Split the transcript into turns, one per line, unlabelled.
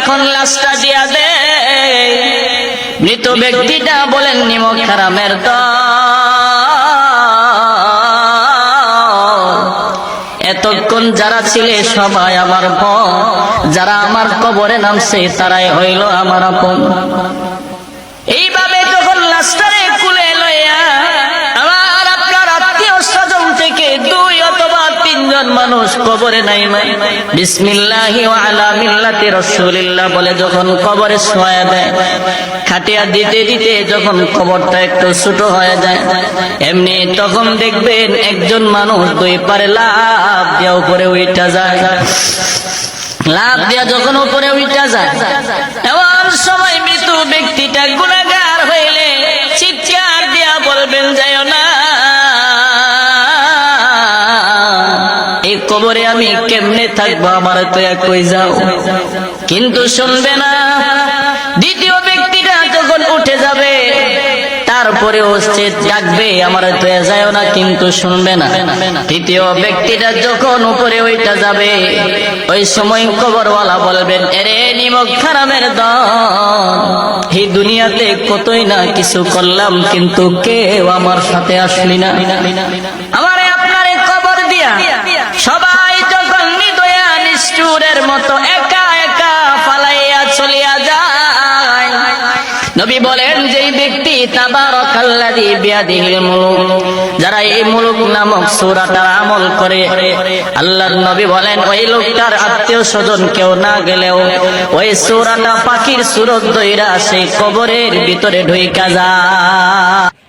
যখন লাশটা দিয়া দেয়, মৃত ব্যক্তিটা বলেন নিমক হারামের এতক্ষণ যারা ছিলে সবাই আমার পর, যারা আমার কবরে নামছে তারাই হইল আমার আপন। এইভাবে যখন লাশটারে কুলে লইয়া আমার আপনার আত্মীয় স্বজন থেকে 2 অথবা 3 জন মানুষ কবরে নাইমাই বিসমিল্লাহি ওয়া আলা মিল্লাতি রাসূলিল্লাহ বলে যখন কবরে শোয়া দেয়, খাটিয়া দিতে দিতে যখন কবরটা একটু ছোট হয়ে যায়, এমনি তখন দেখবেন একজন মানুষ 2 পারে লাফ দিয়া উপরে উঠা যায়। লাফ দিয়া যখন উপরে উঠা যায়, এমন সময় মৃত ব্যক্তিটা গুনাহগার হইলে চিৎকার দিয়া বলবেন যাইও না, এই কবরে আমি কেমনে থাকবো, আমার তো কই যাও। কিন্তু শুনবে না। দ্বিতীয় ব্যক্তিটা যখন উঠে যাবে তারপরেও সে ডাকবে আমার তো যাও না, কিন্তু শুনবে না। তৃতীয় ব্যক্তিটা যখন উপরে ওইটা যাবে, ওই সময় কবরওয়ালা বলবেন এরে নিমক হারামের দল, এই দুনিয়াতে কতই না কিছু করলাম, কিন্তু কেউ আমার সাথে আসলি না। আমারে আপনারে কবর দিয়া সবাই যখন নিদয়া নিষ্ঠুরের মতো একা একা ফালাইয়া চলিয়া যায়, নবী বলেন যেই ব্যক্তি তাবারাকাল্লাযী বিয়াদিহিল মুলক, যারা এই মুলক নামক সূরাটার আমল করে, আল্লাহর নবী বলেন ওই লোকটার আত্মীয় স্বজন কেউ না গেলেও ওই সূরাটা পাখির সুরত ধইরা সেই কবরের ভিতরে ঢুইকা যায়।